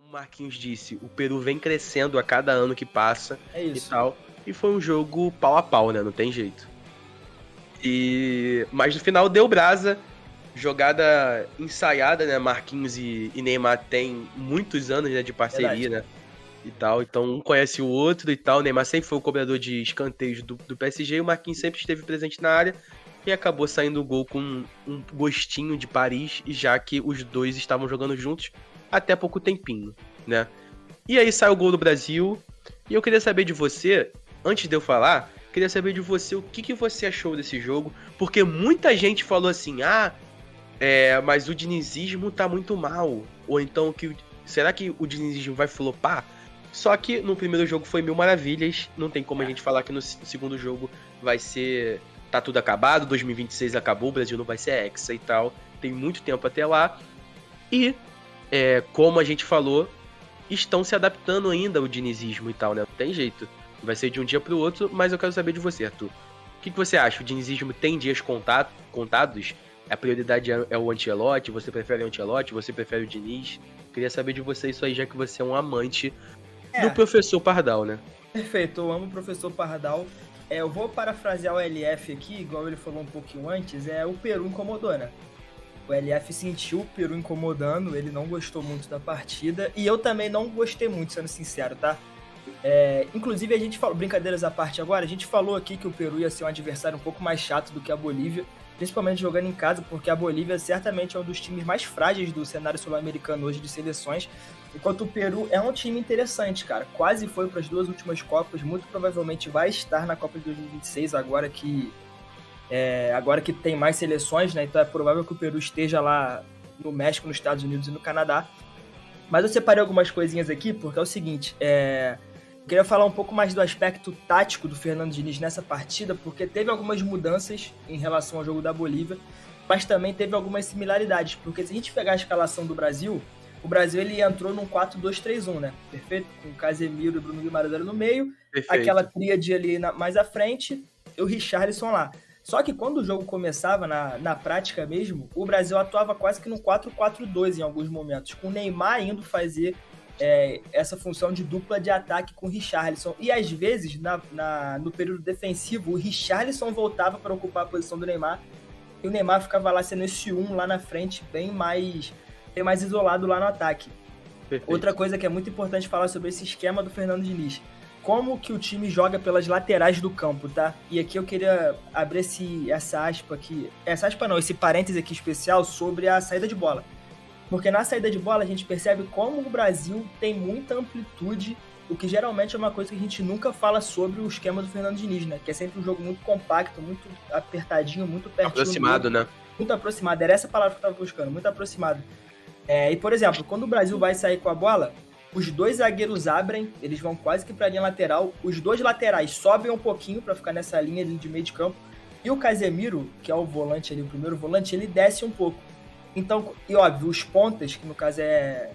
o Marquinhos disse, o Peru vem crescendo a cada ano que passa É e isso. tal. E foi um jogo pau a pau, né? Não tem jeito. Mas no final deu brasa. Jogada ensaiada, né? Marquinhos e Neymar tem muitos anos, né, de parceria, Verdade. né? E tal. Então um conhece o outro e tal. O Neymar sempre foi o cobrador de escanteios do PSG e o Marquinhos sempre esteve presente na área. E acabou saindo o gol com um gostinho de Paris, e já que os dois estavam jogando juntos até pouco tempinho, né? E aí sai o gol do Brasil. E eu queria saber de você, antes de eu falar, queria saber de você o que você achou desse jogo, porque muita gente falou assim, mas o dinizismo tá muito mal, ou então, será que o dinizismo vai flopar? Só que no primeiro jogo foi mil maravilhas, não tem como a gente falar que no segundo jogo vai ser, tá tudo acabado, 2026 acabou, o Brasil não vai ser hexa e tal, tem muito tempo até lá, e como a gente falou, estão se adaptando ainda ao dinizismo e tal, né? Não tem jeito. Vai ser de um dia pro outro, mas eu quero saber de você, Arthur. O que você acha? O dinizismo tem dias contados? A prioridade é o Ancelotti? Você prefere o Ancelotti? Você prefere o Diniz? Queria saber de você isso aí, já que você é um amante do professor Pardal, né? Perfeito, eu amo o professor Pardal. Eu vou parafrasear o LF aqui, igual ele falou um pouquinho antes, o Peru incomodou, né? O LF sentiu o Peru incomodando, ele não gostou muito da partida, e eu também não gostei muito, sendo sincero, tá? Inclusive a gente falou, brincadeiras à parte agora, a gente falou aqui que o Peru ia ser um adversário um pouco mais chato do que a Bolívia, principalmente jogando em casa, porque a Bolívia certamente é um dos times mais frágeis do cenário sul-americano hoje de seleções, enquanto o Peru é um time interessante, cara, quase foi para as duas últimas Copas, muito provavelmente vai estar na Copa de 2026, agora que tem mais seleções, né? Então é provável que o Peru esteja lá no México, nos Estados Unidos e no Canadá. Mas eu separei algumas coisinhas aqui, porque é o seguinte, eu queria falar um pouco mais do aspecto tático do Fernando Diniz nessa partida, porque teve algumas mudanças em relação ao jogo da Bolívia, mas também teve algumas similaridades, porque se a gente pegar a escalação do Brasil, o Brasil ele entrou num 4-2-3-1, né? Perfeito? Com o Casemiro e o Bruno Guimarães no meio, Perfeito. aquela tríade ali mais à frente e o Richarlison lá. Só que quando o jogo começava, na prática mesmo, o Brasil atuava quase que no 4-4-2 em alguns momentos, com o Neymar indo fazer essa função de dupla de ataque com o Richarlison. E às vezes, no período defensivo, o Richarlison voltava para ocupar a posição do Neymar, e o Neymar ficava lá sendo esse lá na frente, bem mais isolado lá no ataque. Perfeito. Outra coisa que é muito importante falar sobre esse esquema do Fernando Diniz, como que o time joga pelas laterais do campo, tá? E aqui eu queria abrir esse parêntese aqui especial sobre a saída de bola. Porque na saída de bola a gente percebe como o Brasil tem muita amplitude, o que geralmente é uma coisa que a gente nunca fala sobre o esquema do Fernando Diniz, né? Que é sempre um jogo muito compacto, muito apertadinho, muito pertinho. Aproximado, né? Muito aproximado, era essa palavra que eu estava buscando, muito aproximado. E, por exemplo, quando o Brasil vai sair com a bola, os dois zagueiros abrem, eles vão quase que para a linha lateral, os dois laterais sobem um pouquinho para ficar nessa linha de meio de campo, e o Casemiro, que é o volante ali, o primeiro volante, ele desce um pouco. Então, e óbvio, os pontas, que no caso é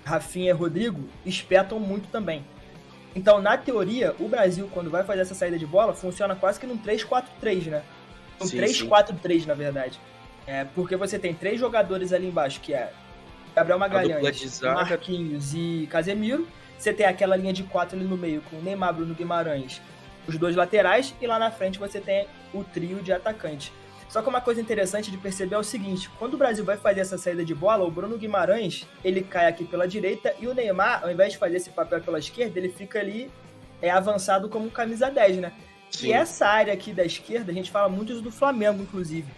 Rafinha e Rodrigo, espetam muito também. Então, na teoria, o Brasil, quando vai fazer essa saída de bola, funciona quase que num 3-4-3, né? Um 3-4-3, na verdade. Porque você tem três jogadores ali embaixo, que é Gabriel Magalhães, Marquinhos e Casemiro. Você tem aquela linha de 4 ali no meio, com Neymar, Bruno Guimarães, os dois laterais, e lá na frente você tem o trio de atacante. Só que uma coisa interessante de perceber é o seguinte, quando o Brasil vai fazer essa saída de bola, o Bruno Guimarães, ele cai aqui pela direita, e o Neymar, ao invés de fazer esse papel pela esquerda, ele fica ali avançado como camisa 10, né? Sim. E essa área aqui da esquerda, a gente fala muito do Flamengo, inclusive.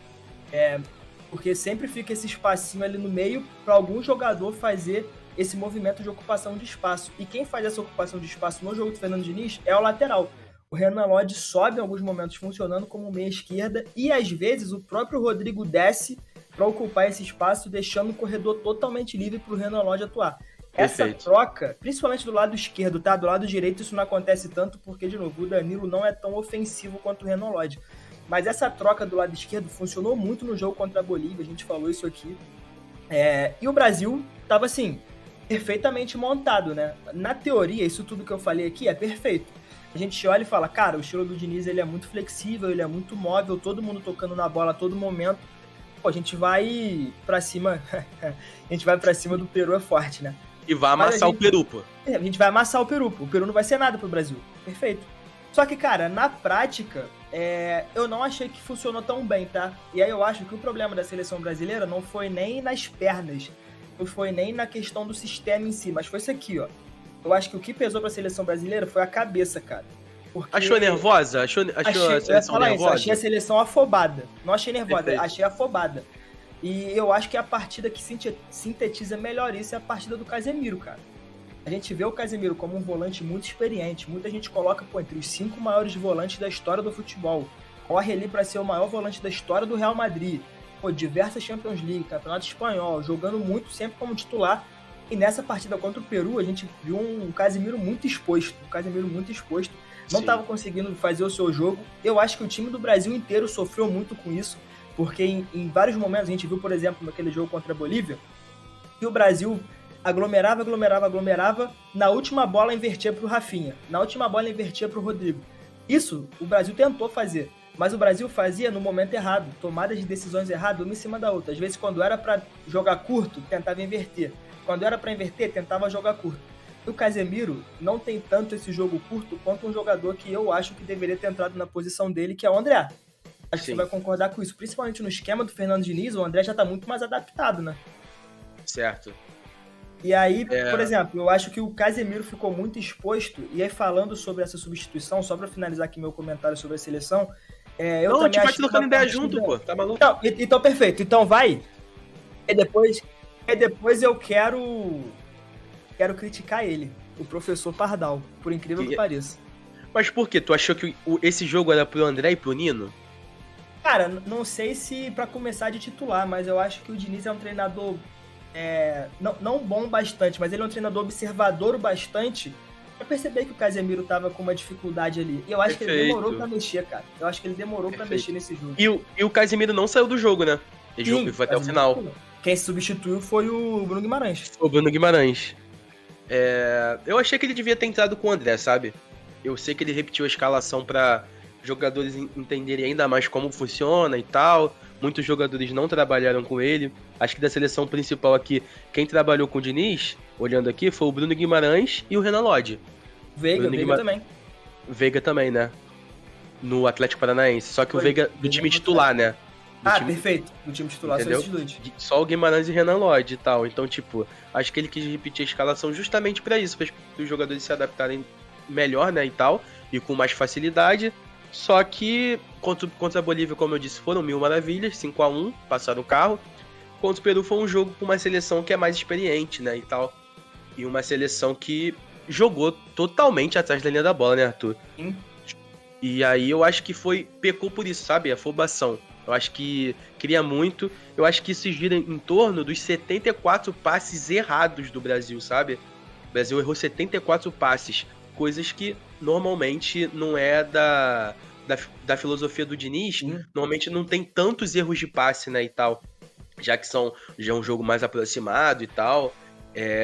Porque sempre fica esse espacinho ali no meio para algum jogador fazer esse movimento de ocupação de espaço. E quem faz essa ocupação de espaço no jogo do Fernando Diniz é o lateral. O Renan Lodge sobe em alguns momentos funcionando como meia esquerda e às vezes o próprio Rodrigo desce para ocupar esse espaço, deixando o corredor totalmente livre para o Renan Lodge atuar. Essa troca, principalmente do lado esquerdo, tá? Do lado direito isso não acontece tanto porque, de novo, o Danilo não é tão ofensivo quanto o Renan Lodge. Mas essa troca do lado esquerdo funcionou muito no jogo contra a Bolívia, a gente falou isso aqui. E o Brasil estava, assim, perfeitamente montado, né? Na teoria, isso tudo que eu falei aqui é perfeito. A gente olha e fala, cara, o estilo do Diniz ele é muito flexível, ele é muito móvel, todo mundo tocando na bola a todo momento. Pô, a gente vai pra cima, do Peru é forte, né? E vai amassar o Peru, pô. A gente vai amassar o Peru. O Peru não vai ser nada pro Brasil. Perfeito. Só que, cara, na prática, eu não achei que funcionou tão bem, tá? E aí eu acho que o problema da seleção brasileira não foi nem nas pernas, não foi nem na questão do sistema em si, mas foi isso aqui, ó. Eu acho que o que pesou pra seleção brasileira foi a cabeça, cara. Porque Achou nervosa? Achou a seleção nervosa? Achei a seleção afobada. Não achei nervosa, Perfeito. achei afobada. E eu acho que a partida que sintetiza melhor isso é a partida do Casemiro, cara. A gente vê o Casemiro como um volante muito experiente. Muita gente coloca, entre os 5 maiores volantes da história do futebol. Corre ali para ser o maior volante da história do Real Madrid. Diversas Champions League, Campeonato Espanhol, jogando muito, sempre como titular. E nessa partida contra o Peru, a gente viu um Casemiro muito exposto. Não estava conseguindo fazer o seu jogo. Eu acho que o time do Brasil inteiro sofreu muito com isso. Porque em vários momentos, a gente viu, por exemplo, naquele jogo contra a Bolívia, que o Brasil aglomerava. Na última bola, invertia para o Rafinha. Na última bola, invertia para o Rodrigo. Isso o Brasil tentou fazer. Mas o Brasil fazia no momento errado. Tomadas de decisões erradas, uma em cima da outra. Às vezes, quando era para jogar curto, tentava inverter. Quando era para inverter, tentava jogar curto. E o Casemiro não tem tanto esse jogo curto quanto um jogador que eu acho que deveria ter entrado na posição dele, que é o André. Acho que você vai concordar com isso. Principalmente no esquema do Fernando Diniz, o André já tá muito mais adaptado, né? Certo. E aí, por exemplo, eu acho que o Casemiro ficou muito exposto. E aí, falando sobre essa substituição, só pra finalizar aqui meu comentário sobre a seleção, eu não, também a gente vai trocando ideia junto, pô. Tá maluco? Então, perfeito. Então vai. E depois eu quero criticar ele, o professor Pardal, por incrível que pareça. Mas por quê? Tu achou que esse jogo era pro André e pro Nino? Cara, não sei se pra começar de titular, mas eu acho que o Diniz é um treinador não bom bastante, mas ele é um treinador observador bastante pra perceber que o Casemiro tava com uma dificuldade ali. E eu acho que ele demorou pra mexer, cara. Eu acho que ele demorou pra mexer nesse jogo. E o Casemiro não saiu do jogo, né? Ele foi até o final. Quem substituiu foi o Bruno Guimarães. O Bruno Guimarães. Eu achei que ele devia ter entrado com o André, sabe? Eu sei que ele repetiu a escalação pra jogadores entenderem ainda mais como funciona e tal. Muitos jogadores não trabalharam com ele. Acho que da seleção principal aqui, quem trabalhou com o Diniz, olhando aqui, foi o Bruno Guimarães e o Renan Lodge. Veiga também. Veiga também, né? No Atlético Paranaense. Só que o Veiga do time titular, né? Perfeito. Do time titular, entendeu? São esses dois. Só o Guimarães e Renan Lodge e tal. Então, acho que ele quis repetir a escalação justamente pra isso, para os jogadores se adaptarem melhor, né, e tal, e com mais facilidade. Só que contra a Bolívia, como eu disse, foram 1000 maravilhas, 5-1, passaram o carro. Contra o Peru foi um jogo com uma seleção que é mais experiente, né, e tal. E uma seleção que jogou totalmente atrás da linha da bola, né, Arthur? Sim. E aí eu acho que pecou por isso, sabe? Afobação. Eu acho que queria muito. Eu acho que isso gira em torno dos 74 passes errados do Brasil, sabe? O Brasil errou 74 passes. Coisas que normalmente não é da filosofia do Diniz. Normalmente não tem tantos erros de passe, né, e tal. Já que já é um jogo mais aproximado e tal.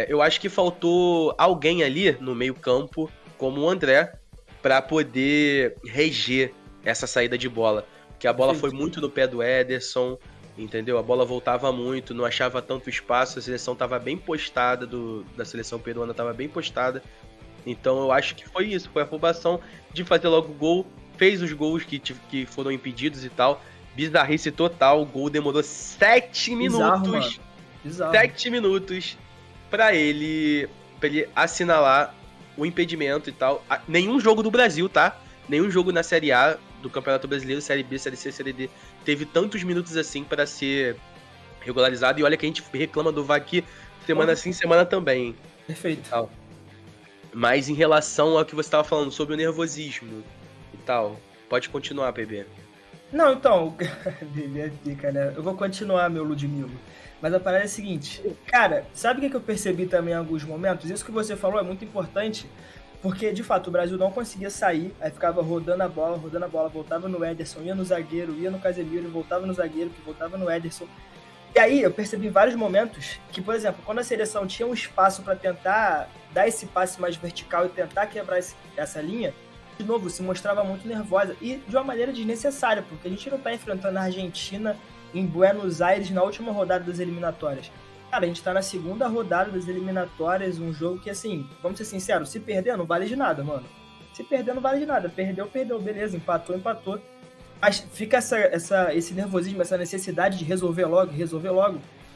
Eu acho que faltou alguém ali no meio campo, como o André, para poder reger essa saída de bola. Porque a bola foi muito no pé do Ederson, entendeu? A bola voltava muito, não achava tanto espaço, a seleção estava bem postada, da seleção peruana estava bem postada. Então eu acho que foi isso, foi a afobação de fazer logo o gol, fez os gols que foram impedidos e tal. Bizarrice total, o gol demorou 7 minutos. Bizarro. 7 minutos pra ele assinalar o impedimento e tal. Nenhum jogo do Brasil, tá? Nenhum jogo na Série A do Campeonato Brasileiro, Série B, Série C, Série D, teve tantos minutos assim pra ser regularizado. E olha que a gente reclama do VAR aqui semana sim, semana também, hein? Perfeito. E tal. Mas em relação ao que você estava falando sobre o nervosismo e tal, pode continuar, PB. Não, então, Bebê fica, né? Eu vou continuar, meu Ludmilo. Mas a parada é a seguinte, cara, sabe o que eu percebi também em alguns momentos? Isso que você falou é muito importante, porque, de fato, o Brasil não conseguia sair, aí ficava rodando a bola, voltava no Ederson, ia no zagueiro, ia no Casemiro, voltava no zagueiro, que voltava no Ederson. E aí eu percebi em vários momentos que, por exemplo, quando a seleção tinha um espaço para tentar dar esse passe mais vertical e tentar quebrar essa linha, de novo, se mostrava muito nervosa e de uma maneira desnecessária, porque a gente não está enfrentando a Argentina em Buenos Aires na última rodada das eliminatórias. Cara, a gente tá na segunda rodada das eliminatórias, um jogo que, assim, vamos ser sinceros, se perder não vale de nada, mano. Se perder não vale de nada. Perdeu, beleza, empatou. Mas fica esse nervosismo, essa necessidade de resolver logo.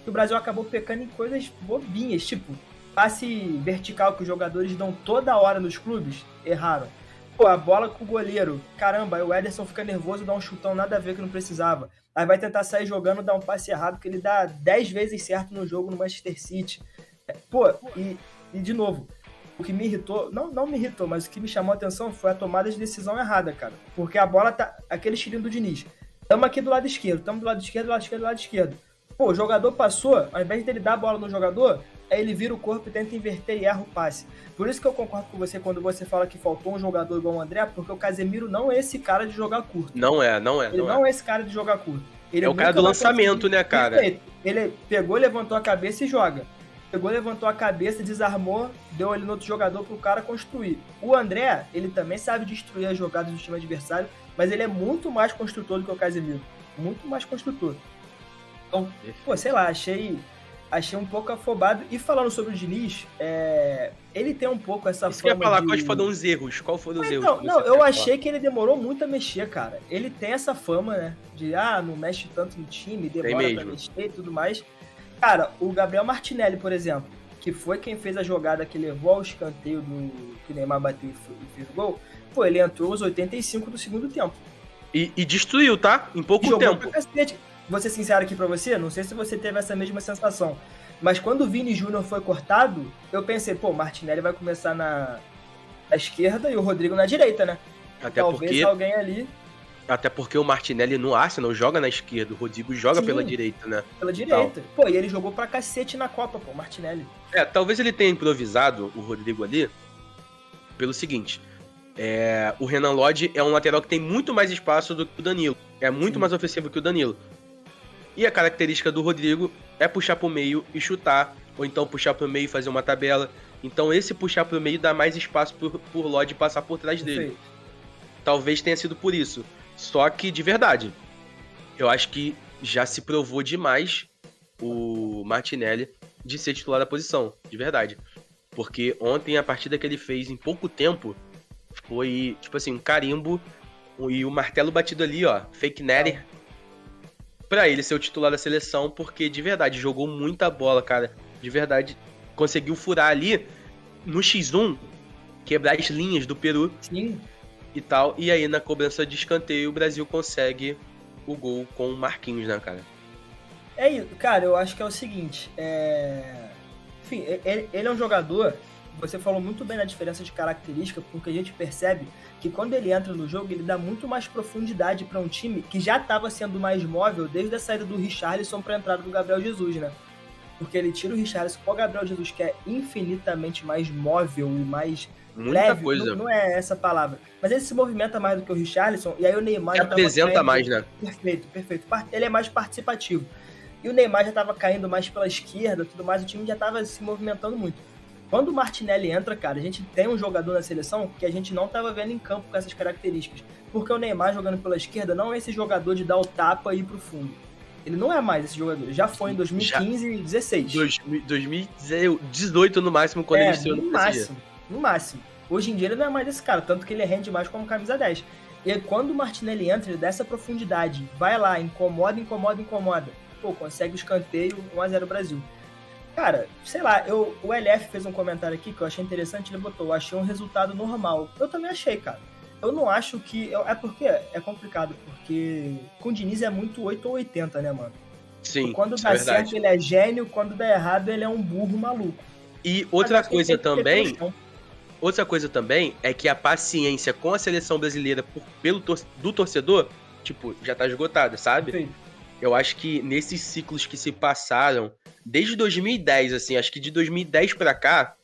Que o Brasil acabou pecando em coisas bobinhas, tipo, passe vertical que os jogadores dão toda hora nos clubes, erraram. Pô, a bola com o goleiro, caramba, aí o Ederson fica nervoso, dá um chutão nada a ver que não precisava. Aí vai tentar sair jogando, dá um passe errado, que ele dá 10 vezes certo no jogo no Manchester City. Pô, e de novo, o que me irritou, não me irritou, mas o que me chamou a atenção foi a tomada de decisão errada, cara. Porque a bola tá, aquele estilinho do Diniz. Tamo aqui do lado esquerdo. Pô, o jogador passou, ao invés dele dar a bola no jogador, aí ele vira o corpo e tenta inverter e erra o passe. Por isso que eu concordo com você quando você fala que faltou um jogador igual o André, porque o Casemiro não é esse cara de jogar curto. Não é. Ele não é esse cara de jogar curto. Ele é o cara do lançamento, né, cara? Perfeito. Ele pegou, levantou a cabeça e joga. Pegou, levantou a cabeça, desarmou, deu ali no outro jogador pro cara construir. O André, ele também sabe destruir as jogadas do time adversário, mas ele é muito mais construtor do que o Casemiro. Muito mais construtor. Então, pô, sei lá, achei um pouco afobado. E falando sobre o Diniz, ele tem um pouco essa Isso fama que eu ia falar, quais foram os erros? Qual foram os erros? Não, eu achei que ele demorou muito a mexer, cara. Ele tem essa fama, né, de, não mexe tanto no time, demora pra mexer e tudo mais. Cara, o Gabriel Martinelli, por exemplo, que foi quem fez a jogada que levou ao escanteio que o Neymar bateu e fez o gol, pô, ele entrou aos 85 do segundo tempo. E destruiu, tá? Em pouco tempo. Vou ser sincero aqui pra você, não sei se você teve essa mesma sensação, mas quando o Vini Júnior foi cortado, eu pensei, pô, o Martinelli vai começar na esquerda e o Rodrigo na direita, né? Talvez alguém ali... Até porque o Martinelli no Arsenal joga na esquerda, o Rodrigo joga pela direita, né? Pela direita. Pô, e ele jogou pra cacete na Copa, pô, o Martinelli. Talvez ele tenha improvisado o Rodrigo ali pelo seguinte, o Renan Lodge é um lateral que tem muito mais espaço do que o Danilo, é muito mais ofensivo que o Danilo. E a característica do Rodrigo é puxar pro meio e chutar, ou então puxar pro meio e fazer uma tabela. Então esse puxar pro meio dá mais espaço pro Lodge passar por trás dele. Talvez tenha sido por isso. Só que, de verdade, eu acho que já se provou demais o Martinelli de ser titular da posição, de verdade. Porque ontem a partida que ele fez em pouco tempo foi, tipo assim, um carimbo e o martelo batido ali, ó, fake Nery, pra ele ser o titular da seleção, porque de verdade jogou muita bola, cara. De verdade, conseguiu furar ali no X1, quebrar as linhas do Peru. Sim. E tal, e aí na cobrança de escanteio o Brasil consegue o gol com o Marquinhos, né, cara? Cara, eu acho que é o seguinte, enfim, ele é um jogador, você falou muito bem na diferença de característica, porque a gente percebe que quando ele entra no jogo, ele dá muito mais profundidade para um time que já estava sendo mais móvel desde a saída do Richarlison para a entrada do Gabriel Jesus, né? Porque ele tira o Richarlison com o Gabriel Jesus, que é infinitamente mais móvel e mais... Muita leve, coisa. Não é essa palavra. Mas ele se movimenta mais do que o Richarlison, e aí o Neymar... Se apresenta mais, né? Perfeito. Ele é mais participativo. E o Neymar já estava caindo mais pela esquerda, tudo mais, o time já estava se movimentando muito. Quando o Martinelli entra, cara, a gente tem um jogador na seleção que a gente não estava vendo em campo com essas características. Porque o Neymar jogando pela esquerda não é esse jogador de dar o tapa e ir pro fundo. Ele não é mais esse jogador. Já foi em 2015 e 2016. 2018 no máximo, quando ele estreou no PSG. No máximo. Hoje em dia ele não é mais esse cara, tanto que ele rende mais como camisa 10. E aí, quando o Martinelli entra, ele dá essa profundidade, vai lá, incomoda. Pô, consegue o escanteio, 1x0 Brasil. Cara, sei lá, o LF fez um comentário aqui que eu achei interessante, ele botou, eu achei um resultado normal. Eu também achei, cara. Eu não acho que... porque é complicado, porque com o Diniz é muito 8 ou 80, né, mano? Sim, quando dá certo, ele é gênio, quando dá errado, ele é um burro maluco. E outra coisa também é que a paciência com a seleção brasileira do torcedor, tipo, já tá esgotada, sabe? Sim. Eu acho que nesses ciclos que se passaram, desde 2010, assim, acho que de 2010 pra cá,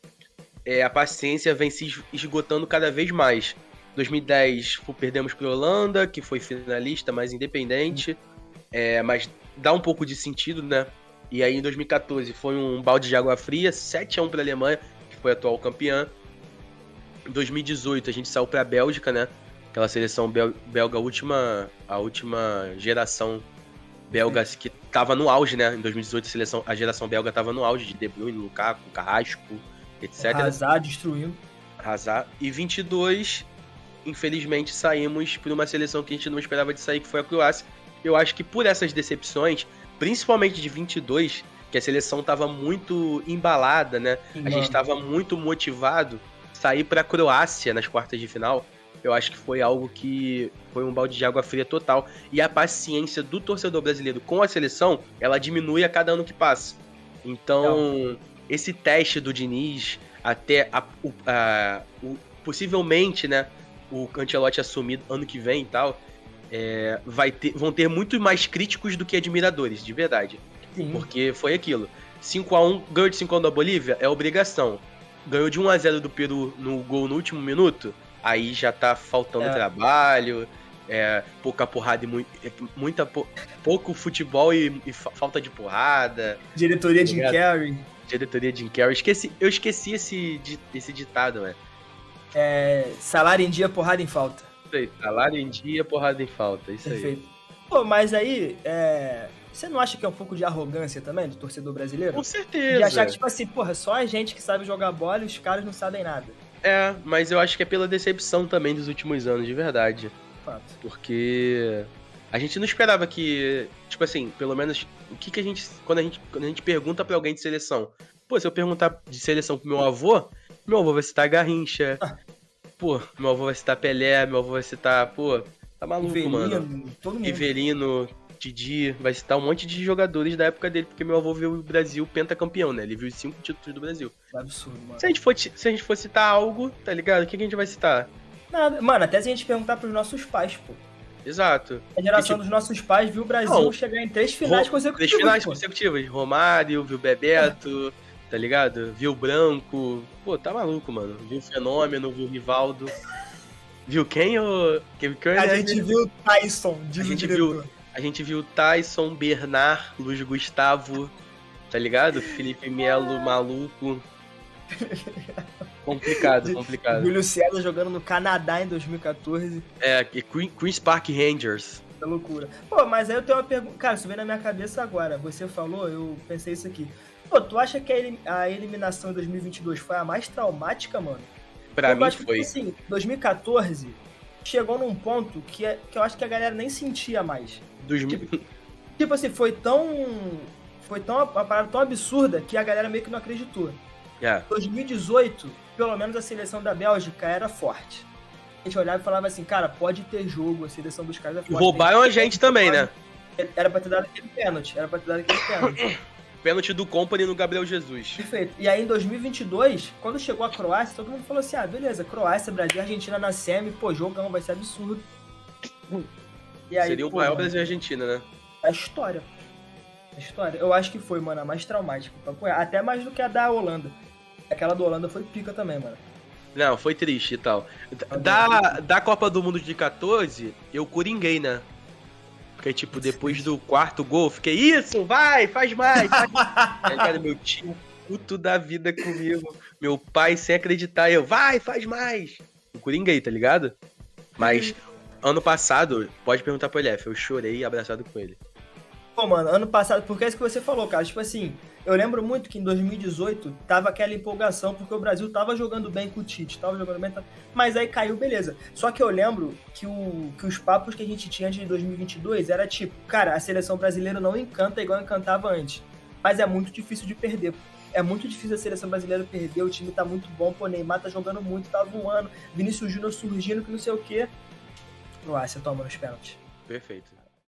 a paciência vem se esgotando cada vez mais. 2010 perdemos pra Holanda, que foi finalista, mas independente, mas dá um pouco de sentido, né? E aí em 2014 foi um balde de água fria, 7-1 pra Alemanha, que foi a atual campeã. Em 2018 a gente saiu pra Bélgica, né? Aquela seleção belga, a última geração belgas que tava no auge, né? Em 2018 a geração belga tava no auge de De Bruyne, Lukaku, Carrasco, etc. Hazard destruindo. Hazard. E 22, infelizmente, saímos por uma seleção que a gente não esperava de sair, que foi a Croácia. Eu acho que por essas decepções, principalmente de 22, que a seleção tava muito embalada, né? A gente tava muito motivado. Sair pra Croácia nas quartas de final, eu acho que foi algo que foi um balde de água fria total. E a paciência do torcedor brasileiro com a seleção, ela diminui a cada ano que passa. Então, esse teste do Diniz, até possivelmente, né, o Ancelotti assumir ano que vem e tal, vão ter muito mais críticos do que admiradores, de verdade. Sim. Porque foi aquilo. 5x1, ganhou de 5x1 da Bolívia, é obrigação. Ganhou de 1x0 do Peru no gol no último minuto, aí já tá faltando trabalho, pouca porrada e pouco futebol e falta de porrada. Diretoria Jim Carrey. Diretoria Jim Carrey. Eu esqueci esse ditado, né? Salário em dia, porrada em falta. Isso aí, salário em dia, porrada em falta. Isso Perfeito. aí. Pô, mas aí, você não acha que é um pouco de arrogância também do torcedor brasileiro? Com certeza. De achar que, tipo assim, porra, só a gente que sabe jogar bola e os caras não sabem nada. Mas eu acho que é pela decepção também dos últimos anos, de verdade. Fato. Porque a gente não esperava que, tipo assim, pelo menos, o que a gente, quando a gente pergunta pra alguém de seleção, pô, se eu perguntar de seleção pro meu avô vai citar Garrincha, pô, meu avô vai citar Pelé, meu avô vai citar, pô, tá maluco, Rivelino, mano. todo mundo. Rivelino, Didi, vai citar um monte de jogadores da época dele, porque meu avô viu o Brasil pentacampeão, né? Ele viu os 5 títulos do Brasil. É absurdo, mano. Se a gente for citar algo, tá ligado? O que a gente vai citar? Nada. Mano, até se a gente perguntar pros nossos pais, pô. Exato. A geração dos nossos pais viu o Brasil chegar em 3 finais consecutivas. 3 finais consecutivas. Romário, viu Bebeto, tá ligado? Viu Branco. Pô, tá maluco, mano. Viu Fenômeno, viu Rivaldo. Viu quem? A gente viu o Tyson, diz o diretor. A gente viu Tyson, Bernard, Luiz Gustavo, tá ligado? Felipe Melo, maluco. Complicado. Júlio César jogando no Canadá em 2014. Queen's Park Rangers. É loucura. Pô, mas aí eu tenho uma pergunta. Cara, isso veio na minha cabeça agora. Você falou, eu pensei isso aqui. Pô, tu acha que a eliminação em 2022 foi a mais traumática, mano? Pra mim acho foi. Que, assim, 2014 chegou num ponto que eu acho que a galera nem sentia mais. Tipo assim, foi uma parada tão absurda que a galera meio que não acreditou. 2018, pelo menos a seleção da Bélgica era forte. A gente olhava e falava assim, cara, pode ter jogo, a seleção dos caras é forte. Roubaram a gente também, né? Era pra ter dado aquele pênalti. Pênalti do Company no Gabriel Jesus. Perfeito. E aí em 2022, quando chegou a Croácia, todo mundo falou assim, beleza, Croácia, Brasil e Argentina na semi, pô, jogão, vai ser absurdo. E aí, seria o maior Brasil e Argentina, né? A história. Eu acho que foi, mano, a mais traumática. Até mais do que a da Holanda. Aquela da Holanda foi pica também, mano. Não, foi triste e tal. Da Copa do Mundo de 14, eu coringuei, né? Porque, tipo, depois do quarto gol, fiquei, isso, vai, faz mais. Aí, cara, meu tio puto da vida comigo. Meu pai sem acreditar, vai, faz mais. Eu coringuei, tá ligado? Mas, ano passado, pode perguntar pro LF, eu chorei abraçado com ele. Pô, mano, ano passado, porque é isso que você falou, cara. Tipo assim, eu lembro muito que em 2018 tava aquela empolgação, porque o Brasil tava jogando bem com o Tite, tava jogando bem, mas aí caiu, beleza. Só que eu lembro que os papos que a gente tinha antes de 2022 era tipo, cara, a seleção brasileira não encanta igual encantava antes, mas é muito difícil de perder. É muito difícil a seleção brasileira perder, o time tá muito bom, pô, Neymar tá jogando muito, tá voando, Vinícius Júnior surgindo, que não sei o quê. Croácia toma nos pênaltis. Perfeito.